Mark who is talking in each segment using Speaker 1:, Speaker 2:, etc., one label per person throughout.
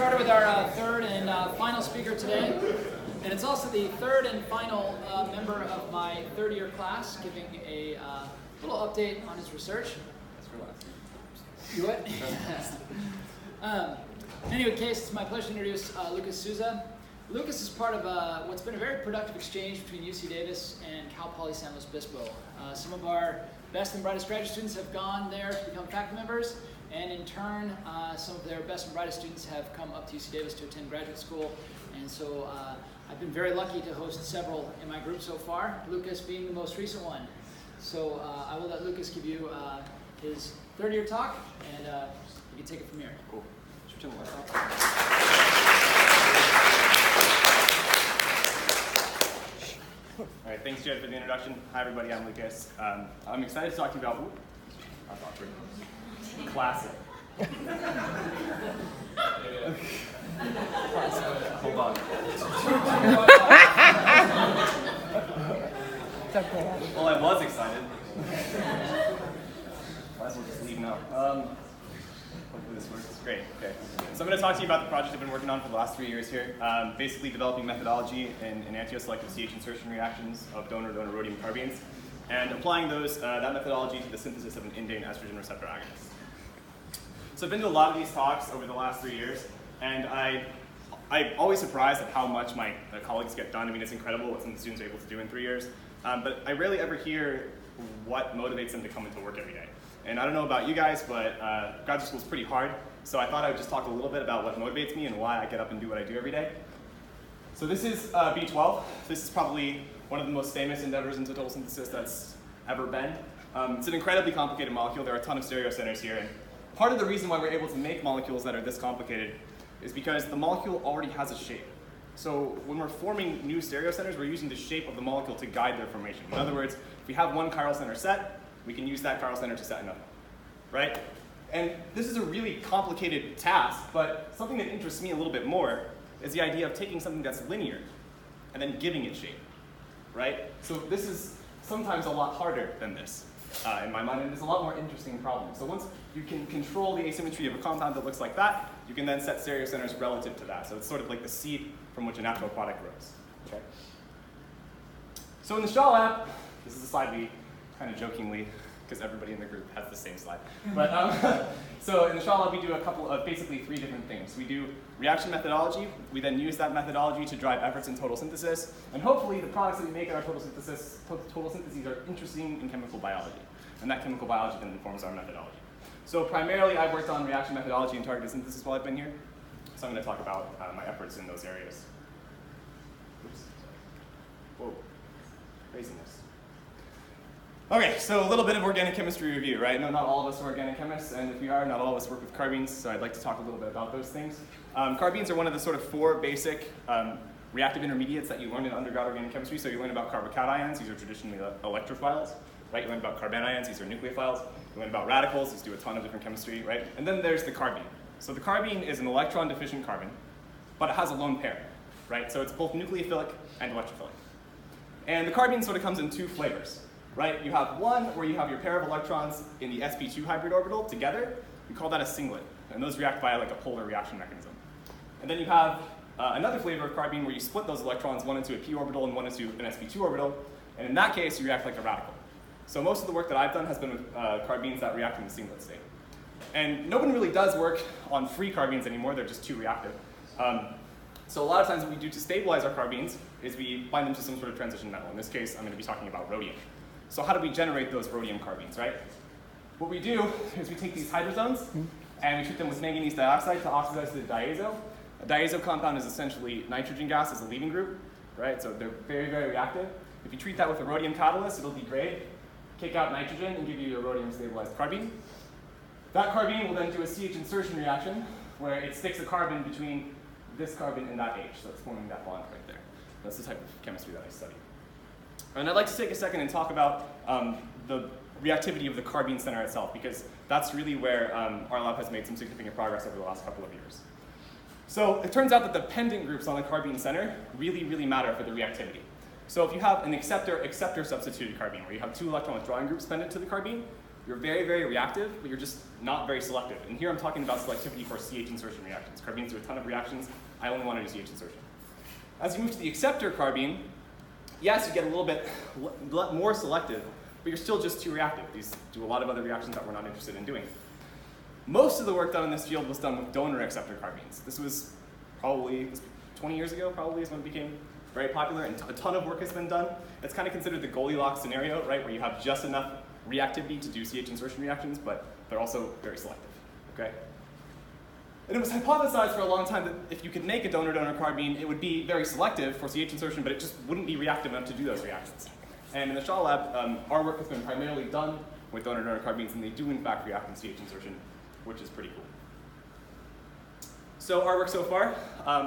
Speaker 1: started with our third and final speaker today. And it's also the third and final member of my third-year class, giving a little update on his research.
Speaker 2: That's for last.
Speaker 1: You what? In any case, it's my pleasure to introduce Lucas Souza. Lucas is part of what's been a very productive exchange between UC Davis and Cal Poly San Luis Obispo. Some of our best and brightest graduate students have gone there to become faculty members, and in turn, some of their best and brightest students have come up to UC Davis to attend graduate school. And so I've been very lucky to host several in my group so far, Lucas being the most recent one. So I will let Lucas give you his third-year talk, and you can take it from here.
Speaker 2: Cool. Should we turn the lights off? All right, thanks, Jed, for the introduction. Hi, everybody. I'm Lucas. I'm excited to talk to you about. That's awkward. Classic. Hold on. Well, I was excited. Might as well just leave now. Hopefully this works. Great. Okay. So I'm going to talk to you about the project I've been working on for the last 3 years here. Basically developing methodology in enantioselective CH insertion reactions of donor-donor rhodium carbines, and applying that methodology to the synthesis of an indane estrogen receptor agonist. So I've been to a lot of these talks over the last 3 years, and I'm always surprised at how much my colleagues get done. I mean, it's incredible what some of the students are able to do in 3 years. But I rarely ever hear what motivates them to come into work every day. And I don't know about you guys, but graduate school is pretty hard. So I thought I would just talk a little bit about what motivates me and why I get up and do what I do every day. So this is B12. This is probably one of the most famous endeavors into total synthesis that's ever been. It's an incredibly complicated molecule. There are a ton of stereocenters here. And part of the reason why we're able to make molecules that are this complicated is because the molecule already has a shape. So when we're forming new stereocenters, we're using the shape of the molecule to guide their formation. In other words, if we have one chiral center set, we can use that chiral center to set another, right? And this is a really complicated task, but something that interests me a little bit more is the idea of taking something that's linear and then giving it shape, right? So this is sometimes a lot harder than this in my mind, and it's a lot more interesting problem. So once you can control the asymmetry of a compound that looks like that, you can then set stereocenters relative to that. So it's sort of like the seed from which a natural product grows. Okay? So in the Shaw lab, this is a slide we kind of jokingly, because everybody in the group has the same slide. But so in the Shaw lab, we do a couple of basically 3 different things. We do reaction methodology. We then use that methodology to drive efforts in total synthesis. And hopefully the products that we make in our total syntheses are interesting in chemical biology. And that chemical biology then informs our methodology. So primarily, I've worked on reaction methodology and targeted synthesis while I've been here. So I'm going to talk about my efforts in those areas. Oops, sorry. Whoa, craziness. Okay, so a little bit of organic chemistry review, right? No, not all of us are organic chemists, and if we are, not all of us work with carbines, so I'd like to talk a little bit about those things. Carbines are one of the sort of 4 basic reactive intermediates that you learn in undergrad organic chemistry. So you learn about carbocations, these are traditionally electrophiles, right? You learn about carbanions, these are nucleophiles. You learn about radicals, these do a ton of different chemistry, right? And then there's the carbene. So the carbene is an electron-deficient carbon, but it has a lone pair, right? So it's both nucleophilic and electrophilic. And the carbene sort of comes in 2 flavors, right? You have one where you have your pair of electrons in the sp2 hybrid orbital together. We call that a singlet, and those react via like a polar reaction mechanism. And then you have another flavor of carbene where you split those electrons, one into a p orbital and one into an sp2 orbital, and in that case, you react like a radical. So most of the work that I've done has been with carbenes that react in the singlet state. And no one really does work on free carbenes anymore, they're just too reactive. So a lot of times what we do to stabilize our carbenes is we bind them to some sort of transition metal. In this case, I'm going to be talking about rhodium. So how do we generate those rhodium carbenes, right? What we do is we take these hydrozones and we treat them with manganese dioxide to oxidize to the diazo. A diazo compound is essentially nitrogen gas as a leaving group, right? So they're very, very reactive. If you treat that with a rhodium catalyst, it'll degrade, kick out nitrogen, and give you a rhodium stabilized carbene. That carbene will then do a CH insertion reaction where it sticks a carbon between this carbon and that H, so it's forming that bond right there. That's the type of chemistry that I study. And I'd like to take a second and talk about the reactivity of the carbene center itself, because that's really where our lab has made some significant progress over the last couple of years. So it turns out that the pendant groups on the carbene center really, really matter for the reactivity. So if you have an acceptor-substituted carbene, where you have 2 electron withdrawing groups pendant to the carbene, You're very, very reactive, but you're just not very selective. And here I'm talking about selectivity for CH insertion reactions. Carbines do a ton of reactions. I only want to do CH insertion. As you move to the acceptor carbene, yes, you get a little bit more selective, but you're still just too reactive. These do a lot of other reactions that we're not interested in doing. Most of the work done in this field was done with donor acceptor carbines. This was probably 20 years ago, probably, is when it became very popular, and a ton of work has been done. It's kind of considered the Goldilocks scenario, right, where you have just enough reactivity to do CH insertion reactions, but they're also very selective, okay? And it was hypothesized for a long time that if you could make a donor-donor carbene, it would be very selective for CH insertion, but it just wouldn't be reactive enough to do those reactions. And in the Shaw lab, our work has been primarily done with donor-donor carbines, and they do in fact react in CH insertion, which is pretty cool. So our work so far,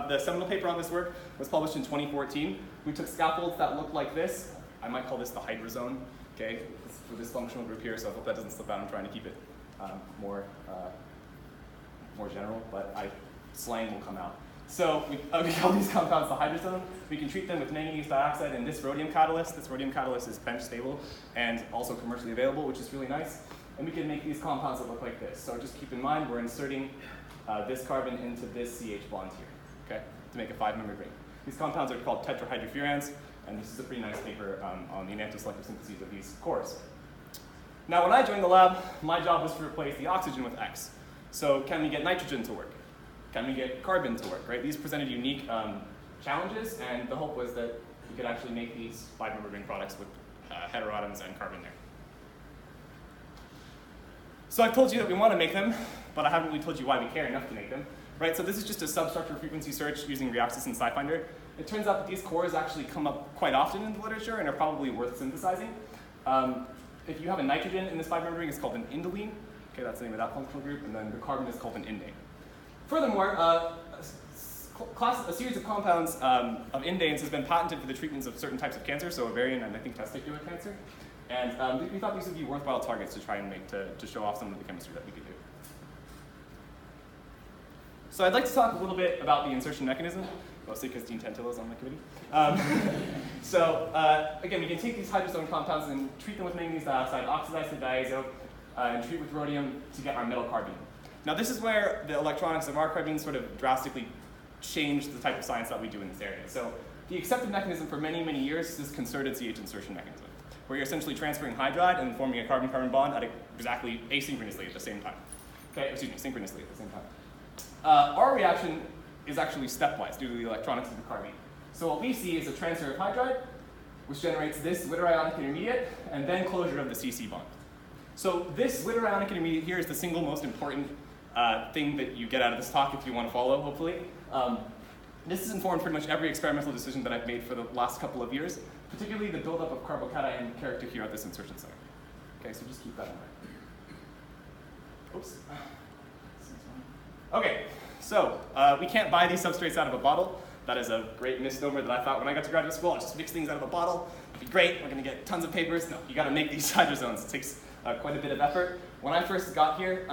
Speaker 2: the seminal paper on this work was published in 2014. We took scaffolds that looked like this. I might call this the hydrazone, okay, for this functional group here, so I hope that doesn't slip out. I'm trying to keep it more general, but slang will come out. So we call these compounds the hydrazone. We can treat them with manganese dioxide and this rhodium catalyst. This rhodium catalyst is bench stable and also commercially available, which is really nice. And we can make these compounds that look like this. So just keep in mind, we're inserting this carbon into this CH bond here, okay, to make a 5-membered ring. These compounds are called tetrahydrofurans, and this is a pretty nice paper on the enantioselective syntheses of these cores. Now, when I joined the lab, my job was to replace the oxygen with X. So can we get nitrogen to work? Can we get carbon to work, right? These presented unique challenges, and the hope was that we could actually make these 5-membered ring products with heteroatoms and carbon there. So I've told you that we want to make them, but I haven't really told you why we care enough to make them, right? So this is just a substructure frequency search using Reaxys and SciFinder. It turns out that these cores actually come up quite often in the literature and are probably worth synthesizing. If you have a nitrogen in this 5-membered ring, it's called an indolene. Okay, that's the name of that functional group, and then the carbon is called an indane. Furthermore, a series of compounds of indanes has been patented for the treatments of certain types of cancer, so ovarian and I think testicular cancer. And we thought these would be worthwhile targets to try and make to show off some of the chemistry that we could do. So I'd like to talk a little bit about the insertion mechanism, mostly because Dean Tantillo is on my committee. Again, we can take these hydrazone compounds and treat them with manganese dioxide, oxidize the diazote, and treat with rhodium to get our metal carbene. Now this is where the electronics of our carbene sort of drastically change the type of science that we do in this area. So the accepted mechanism for many, many years is this concerted CH insertion mechanism, where you're essentially transferring hydride and forming a carbon-carbon bond at exactly asynchronously at the same time. Okay, excuse me, synchronously at the same time. Our reaction is actually stepwise due to the electronics of the carbene. So what we see is a transfer of hydride, which generates this zwitterionic intermediate, and then closure of the CC bond. So this zwitterionic intermediate here is the single most important thing that you get out of this talk if you want to follow, hopefully. This has informed pretty much every experimental decision that I've made for the last couple of years, particularly the buildup of carbocation character here at this insertion center. Okay, so just keep that in mind. Oops. Okay, so we can't buy these substrates out of a bottle. That is a great misnomer that I thought when I got to graduate school. I'll just mix things out of a bottle. It'll be great. We're going to get tons of papers. No, you got to make these hydrozones. It takes quite a bit of effort. When I first got here,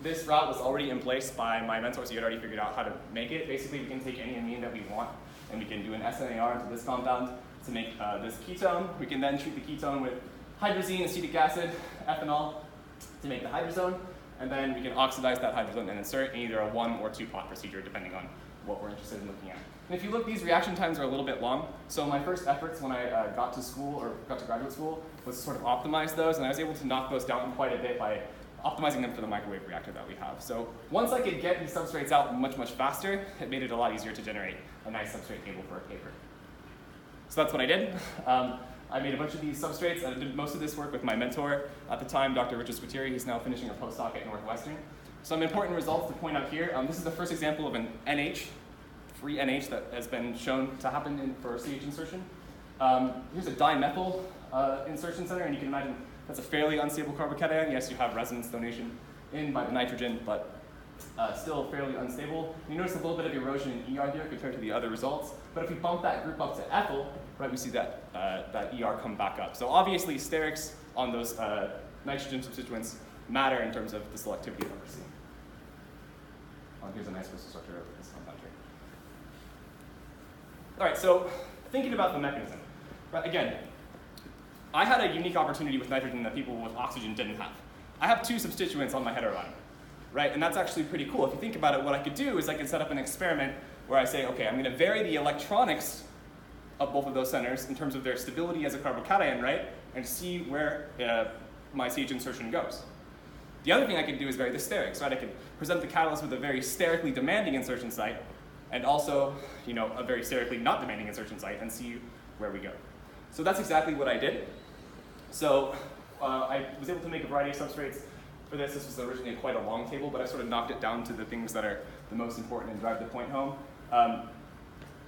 Speaker 2: this route was already in place by my mentors. He had already figured out how to make it. Basically, we can take any amine that we want, and we can do an SNAR into this compound to make this ketone. We can then treat the ketone with hydrazine, acetic acid, ethanol to make the hydrazone. And then we can oxidize that hydrazone and insert in either a 1 or 2-pot procedure, depending on what we're interested in looking at. And if you look, these reaction times are a little bit long. So my first efforts when I got to school, or got to graduate school, was to sort of optimize those. And I was able to knock those down quite a bit by optimizing them for the microwave reactor that we have. So once I could get these substrates out much, much faster, it made it a lot easier to generate a nice substrate table for a paper. So that's what I did. I made a bunch of these substrates, and I did most of this work with my mentor at the time, Dr. Richard Squitieri. He's now finishing a postdoc at Northwestern. Some important results to point out here. This is the first example of an NH, free NH, that has been shown to happen for CH insertion. Here's a dimethyl insertion center, and you can imagine that's a fairly unstable carbocation. Yes, you have resonance donation in by the nitrogen, but still fairly unstable. You notice a little bit of erosion in ER here compared to the other results. But if we bump that group up to ethyl, right, we see that that ER come back up. So obviously, sterics on those nitrogen substituents matter in terms of the selectivity that we're seeing. Here's a nice crystal structure of this compound here. All right, so thinking about the mechanism. Right, again, I had a unique opportunity with nitrogen that people with oxygen didn't have. I have 2 substituents on my heteroatom, right? And that's actually pretty cool. If you think about it, what I could do is I could set up an experiment where I say, okay, I'm going to vary the electronics of both of those centers in terms of their stability as a carbocation, right? And see where my CH insertion goes. The other thing I could do is vary the sterics, right? I could present the catalyst with a very sterically demanding insertion site and also, a very sterically not demanding insertion site and see where we go. So that's exactly what I did. So I was able to make a variety of substrates for this. This was originally quite a long table, but I sort of knocked it down to the things that are the most important and drive the point home.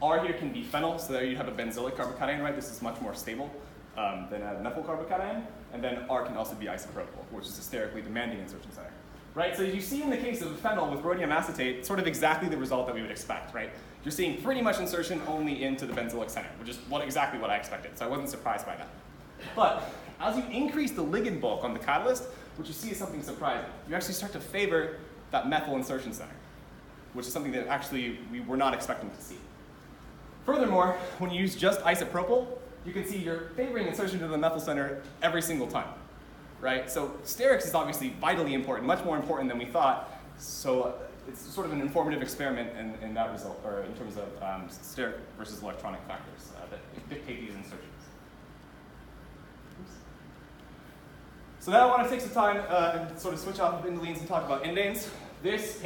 Speaker 2: R here can be phenyl, so there you have a benzoic carbocation, right? This is much more stable than a methyl carbocation. And then R can also be isopropyl, which is a sterically demanding insertion center. Right? So you see in the case of phenyl with rhodium acetate, sort of exactly the result that we would expect, right? You're seeing pretty much insertion only into the benzoic center, which is exactly what I expected, so I wasn't surprised by that. But as you increase the ligand bulk on the catalyst, what you see is something surprising. You actually start to favor that methyl insertion center, which is something that actually we were not expecting to see. Furthermore, when you use just isopropyl, you can see you're favoring insertion to the methyl center every single time, right? So sterics is obviously vitally important, much more important than we thought. So it's sort of an informative experiment in that result, or in terms of steric versus electronic factors that dictate these insertions. Oops. So now I want to take some time and sort of switch off of indelenes and talk about indanes. This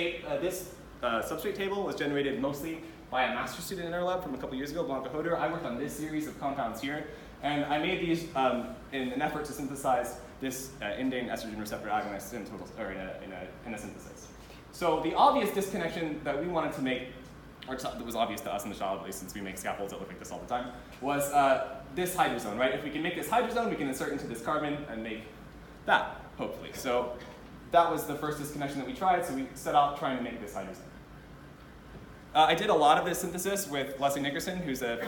Speaker 2: substrate table was generated mostly by a master's student in our lab from a couple years ago, Blanca Hoder. I worked on this series of compounds here, and I made these in an effort to synthesize this indane estrogen receptor agonist in a synthesis. So the obvious disconnection that we wanted to make, or that was obvious to us in the shop, at least since we make scaffolds that look like this all the time, was this hydrazone, right? If we can make this hydrazone, we can insert into this carbon and make that, hopefully. So that was the first disconnection that we tried, so we set out trying to make this hydrazone. I did a lot of this synthesis with Leslie Nickerson, who's a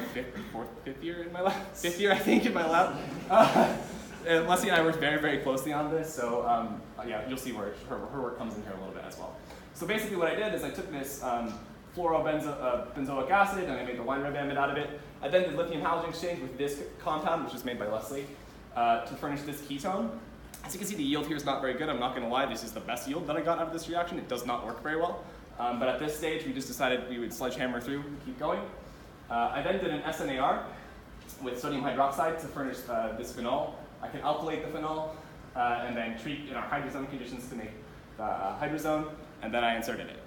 Speaker 2: fifth year in my lab, I think, in my lab. And Leslie and I worked very, very closely on this, so yeah, you'll see where her work comes in here a little bit as well. So basically what I did is I took this fluorobenzoic acid and I made the wine-ribamide out of it. I then did lithium halogen exchange with this compound, which was made by Leslie, to furnish this ketone. As you can see, the yield here is not very good. I'm not going to lie, this is the best yield that I got out of this reaction. It does not work very well. But at this stage, we just decided we would sledgehammer through and keep going. I then did an SNAR with sodium hydroxide to furnish this phenol. I can alkylate the phenol and then treat in our hydrazone conditions to make the hydrazone, and then I inserted it.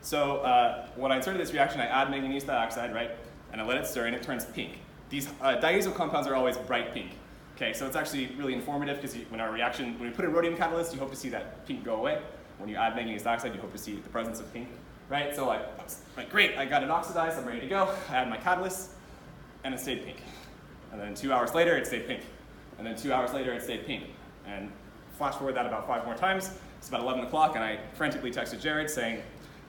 Speaker 2: So when I inserted this reaction, I add manganese dioxide, right? And I let it stir, and it turns pink. These diazo compounds are always bright pink. Okay, so it's actually really informative because when we put in rhodium catalyst, you hope to see that pink go away. When you add manganese dioxide, you hope to see the presence of pink, right? So great, I got it oxidized, I'm ready to go. I add my catalyst, and it stayed pink. And then 2 hours later, it stayed pink. And then 2 hours later, it stayed pink. And flash forward that about 5 more times. It's about 11 o'clock, and I frantically texted Jared saying,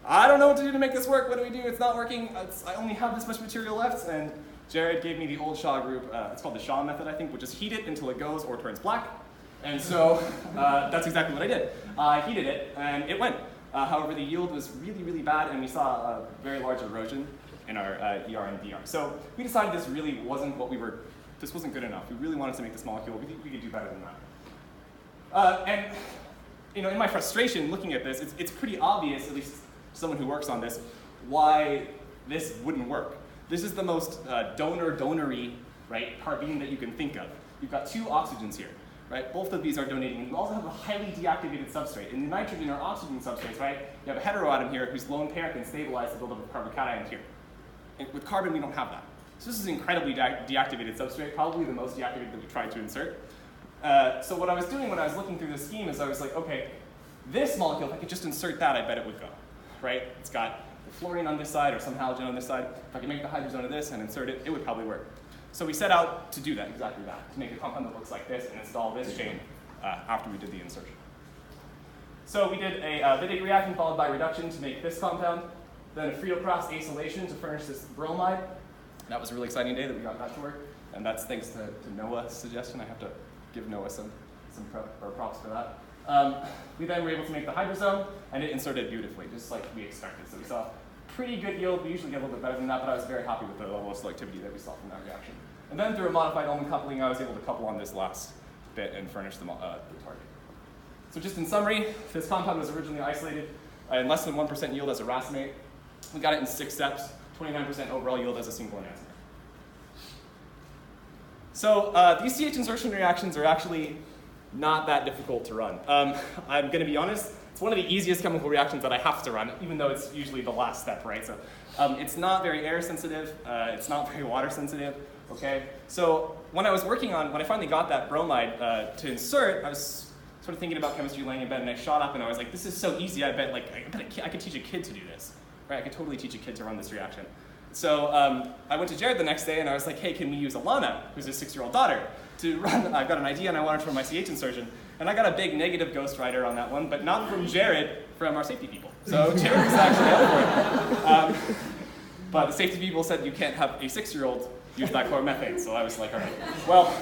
Speaker 2: I don't know what to do to make this work. What do we do? It's not working. I only have this much material left. And Jared gave me the old Shaw group. It's called the Shaw method, I think, which is heat it until it goes or turns black. And so that's exactly what I did. I heated it, and it went. However, the yield was really, really bad, and we saw a very large erosion in our ER and DR. So we decided this really wasn't this wasn't good enough. We really wanted to make this molecule. We could do better than that. And in my frustration looking at this, it's pretty obvious, at least someone who works on this, why this wouldn't work. This is the most donor-donory, right, carbene that you can think of. You've got 2 oxygens here. Right? Both of these are donating. And you also have a highly deactivated substrate. In the nitrogen or oxygen substrates, right, you have a heteroatom here whose lone pair can stabilize the buildup of carbocation here. And with carbon, we don't have that. So this is an incredibly deactivated substrate, probably the most deactivated that we tried to insert. So what I was doing when I was looking through this scheme is I was like, okay, this molecule, if I could just insert that, I bet it would go. Right? It's got the fluorine on this side or some halogen on this side. If I could make the hydrazone of this and insert it, it would probably work. So we set out to do that, exactly that, to make a compound that looks like this and install this chain after we did the insertion. So we did a Wittig reaction followed by reduction to make this compound, then a Friedel-Crafts acylation to furnish this bromide. That was a really exciting day that we got that to work, and that's thanks to Noah's suggestion. I have to give Noah some props for that. We then were able to make the hydrazone, and it inserted beautifully, just like we expected. So we saw pretty good yield. We usually get a little bit better than that, but I was very happy with the level of selectivity that we saw from that reaction. And then through a modified Ullmann coupling, I was able to couple on this last bit and furnish the target. So just in summary, this compound was originally isolated in less than 1% yield as a racemate. We got it in 6 steps, 29% overall yield as a single enantiomer. So these CH insertion reactions are actually not that difficult to run. I'm going to be honest, it's one of the easiest chemical reactions that I have to run, even though it's usually the last step, right? So it's not very air sensitive, it's not very water sensitive, okay? So when I finally got that bromide to insert, I was sort of thinking about chemistry laying in bed, and I shot up and I was like, this is so easy, I bet I could teach a kid to do this, right? I could totally teach a kid to run this reaction. So I went to Jared the next day and I was like, hey, can we use Alana, who's his 6-year-old daughter, to run? I've got an idea and I wanted to run my CH insertion. And I got a big negative ghostwriter on that one, but not from Jared, from our safety people. So Jared was actually up for it. But the safety people said you can't have a 6-year-old use dichloromethane. So I was like, all right. Well,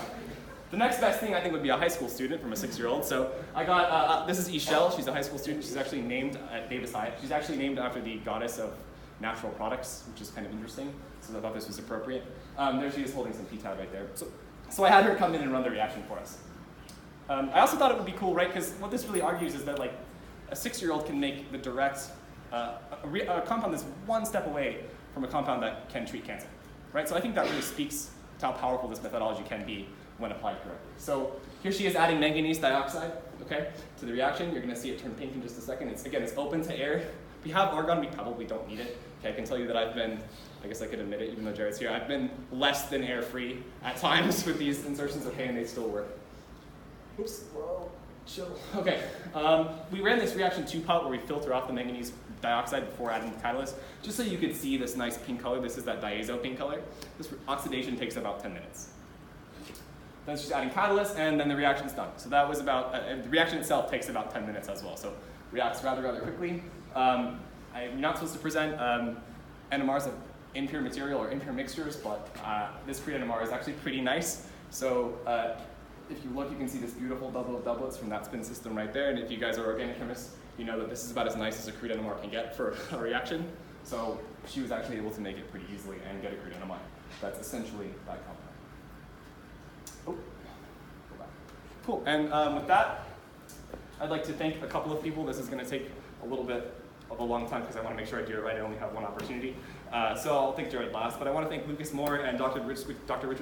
Speaker 2: the next best thing I think would be a high school student from a 6-year-old. So I got, this is Ishel. She's a high school student. She's actually named at Davis High. She's actually named after the goddess of natural products, which is kind of interesting. So I thought this was appropriate. There she is holding some P-tab right there. So I had her come in and run the reaction for us. I also thought it would be cool, right? Because what this really argues is that like a 6-year-old can make the direct, a compound that's one step away from a compound that can treat cancer, right? So I think that really speaks to how powerful this methodology can be when applied correctly. So here she is adding manganese dioxide, okay, to the reaction. You're going to see it turn pink in just a second. It's open to air. If we have argon, we probably don't need it. Okay, I can tell you that I've been, I guess I could admit it even though Jared's here, I've been less than air-free at times with these insertions, okay, and they still work. Oops, whoa, chill. Okay, we ran this reaction 2-pot where we filter off the manganese dioxide before adding the catalyst, just so you could see this nice pink color. This is that diazo pink color. This oxidation takes about 10 minutes. Then it's just adding catalyst, and then the reaction's done. So that was about, the reaction itself takes about 10 minutes as well, so reacts rather quickly. I'm not supposed to present NMRs of impure material or impure mixtures, but this crude NMR is actually pretty nice. So if you look, you can see this beautiful double of doublets from that spin system right there. And if you guys are organic chemists, you know that this is about as nice as a crude NMR can get for a reaction. So she was actually able to make it pretty easily and get a crude NMR. That's essentially that compound. Oh, go back. Cool. And with that, I'd like to thank a couple of people. This is going to take a little bit of a long time because I want to make sure I do it right. I only have one opportunity. So I'll thank Jared last, but I want to thank Lucas Moore and Dr. Richard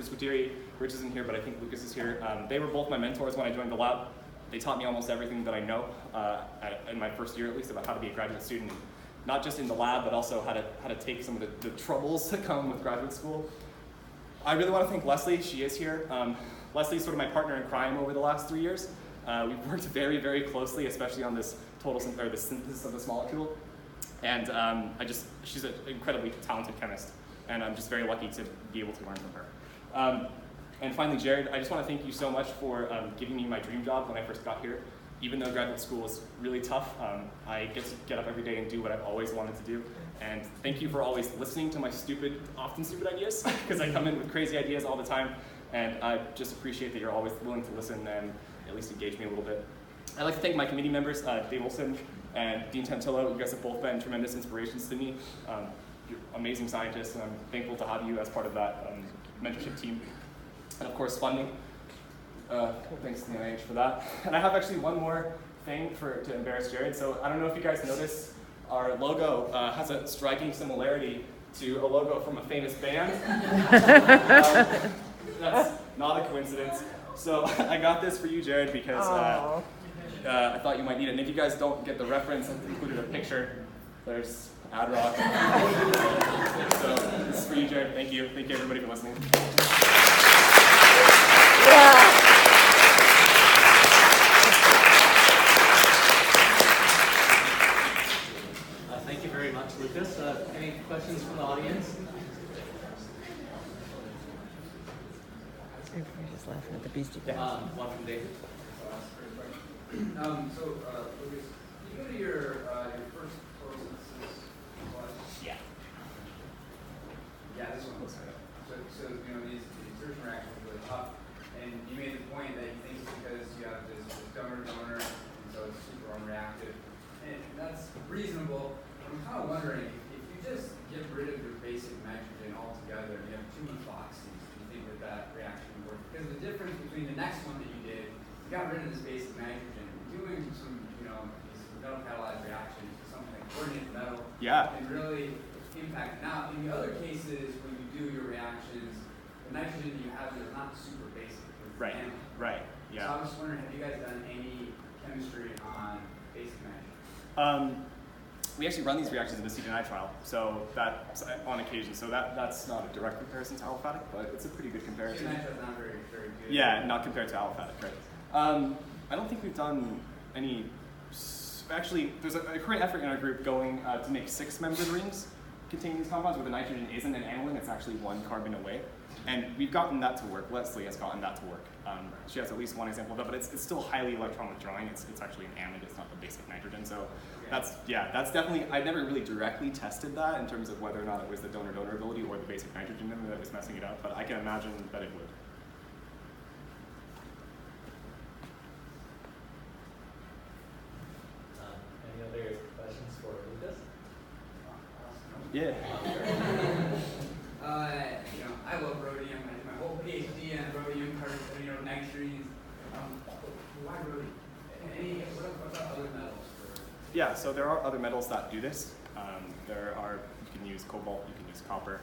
Speaker 2: Squitieri. Rich isn't here, but I think Lucas is here. They were both my mentors when I joined the lab. They taught me almost everything that I know in my first year, at least, about how to be a graduate student, not just in the lab, but also how to take some of the troubles that come with graduate school. I really want to thank Leslie. She is here. Leslie's sort of my partner in crime over the last 3 years. We've worked very closely, especially on this the synthesis of this molecule. And she's an incredibly talented chemist, and I'm just very lucky to be able to learn from her. And finally, Jared, I just want to thank you so much for giving me my dream job when I first got here. Even though graduate school is really tough, I get to get up every day and do what I've always wanted to do. And thank you for always listening to my often stupid ideas, because I come in with crazy ideas all the time. And I just appreciate that you're always willing to listen and at least engage me a little bit. I'd like to thank my committee members, Dave Olson and Dean Tantillo. You guys have both been tremendous inspirations to me. You're amazing scientists, and I'm thankful to have you as part of that mentorship team. And of course, funding. Thanks to the NIH for that. And I have actually one more thing to embarrass Jared. So I don't know if you guys noticed, our logo has a striking similarity to a logo from a famous band. That's not a coincidence. So I got this for you, Jared, because I thought you might need it. And if you guys don't get the reference, I've included a picture. There's Ad-Rock. So this is for you, Jared. Thank you. Thank you, everybody, for listening.
Speaker 3: Yeah.
Speaker 4: Thank you very much, Lucas. Any questions from the audience?
Speaker 3: We're just laughing at the Ph.d.
Speaker 4: One from David.
Speaker 5: Lucas, can you go to your first photosynthesis slide?
Speaker 2: Yeah.
Speaker 5: Yeah, this one. So these insertion reactions are really tough, and you made the point that you think it's because you have this donor, and so it's super unreactive, and that's reasonable. I'm kind of wondering if you just get rid of your basic nitrogen altogether, and you have 2 methoxys, do you think that reaction would work? Because the difference between the next one that you did, you got rid of this basic nitrogen, and doing some, these metal catalyzed reactions to something like coordinate metal can really impact. Now, in the other cases, when you do your reactions, the nitrogen you have is not super basic.
Speaker 2: Right. Right. Yeah.
Speaker 5: So I was just wondering, have you guys done any chemistry on basic nitrogen?
Speaker 2: We actually run these reactions in the acetonitrile, so that's on occasion. So that's not a direct comparison to aliphatic, but it's a pretty good comparison.
Speaker 5: Acetonitrile is not very, very good.
Speaker 2: Yeah, not compared to aliphatic, right? I don't think we've done any. Actually, there's a current effort in our group going to make 6-membered rings containing these compounds where the nitrogen isn't an aniline, it's actually 1 carbon away. And we've gotten that to work. Leslie has gotten that to work. She has at least one example of that, but it's still highly electron withdrawing. It's actually an amide, it's not the basic nitrogen. So that's definitely, I never really directly tested that in terms of whether or not it was the donor-donor ability or the basic nitrogen that was messing it up, but I can imagine that it would.
Speaker 4: Any other questions for Lucas?
Speaker 2: Yeah.
Speaker 5: I love rhodium. I did my whole Ph.D. on rhodium, nitrines. Why rhodium? What about other metals?
Speaker 2: Yeah, so there are other metals that do this. You can use cobalt, you can use copper.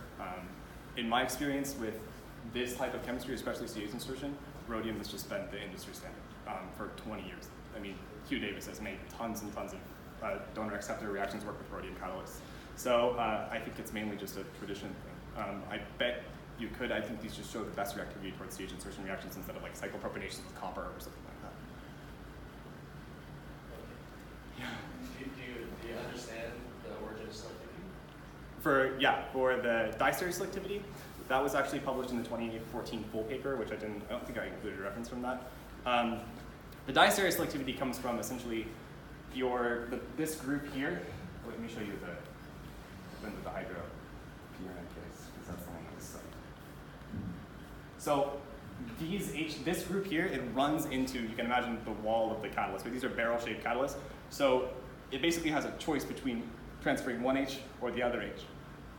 Speaker 2: In my experience with this type of chemistry, especially CH insertion, rhodium has just been the industry standard for 20 years. I mean, Hugh Davis has made tons and tons of donor acceptor reactions work with rhodium catalysts. So I think it's mainly just a tradition thing. I bet you could, I think these just show the best reactivity towards CH insertion reactions instead of like cyclopropanation with copper or something like that. Yeah.
Speaker 6: Do you understand the origin of selectivity?
Speaker 2: For the diester selectivity, that was actually published in the 2014 full paper, which I don't think I included a reference from that. The diester selectivity comes from essentially this group here. Let me show you the hydro PRN case, because that's the one that was studied. So this group here, it runs into, you can imagine the wall of the catalyst, but these are barrel-shaped catalysts. So it basically has a choice between transferring one H or the other H.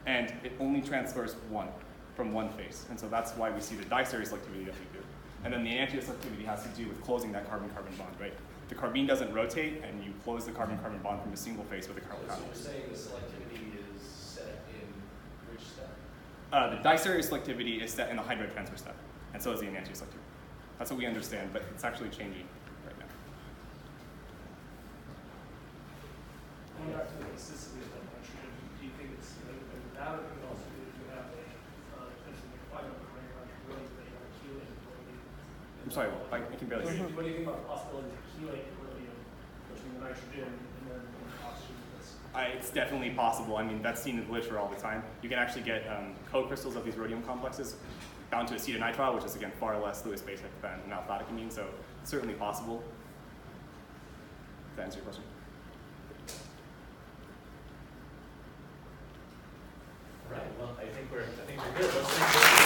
Speaker 2: And it only transfers one from one face. And so that's why we see the diester selectivity that we do. And then the enantiomer selectivity has to do with closing that carbon-carbon bond, right? The carbene doesn't rotate, and you close the carbon-carbon bond from a single face with a carbon catalyst.
Speaker 6: So you're saying the selectivity is set in which step?
Speaker 2: The diester selectivity is set in the hydride transfer step, and so is the enantiomer selectivity. That's what we understand, but it's actually changing right now.
Speaker 7: Going back to the consistency of nitrogen, do you think it's that, or could also be to have a potentially quite a really big chelate ability?
Speaker 2: I'm sorry, I can barely hear you.
Speaker 7: What do you think about the possibility of chelate ability between the nitrogen and then the oxygen?
Speaker 2: It's definitely possible. I mean, that's seen in the literature all the time. You can actually get co-crystals of these rhodium complexes bound to acetonitrile, which is, again, far less Lewis basic than an aliphatic amine, so it's certainly possible. Does that answer your question?
Speaker 4: All right, well, I think we're good. Let's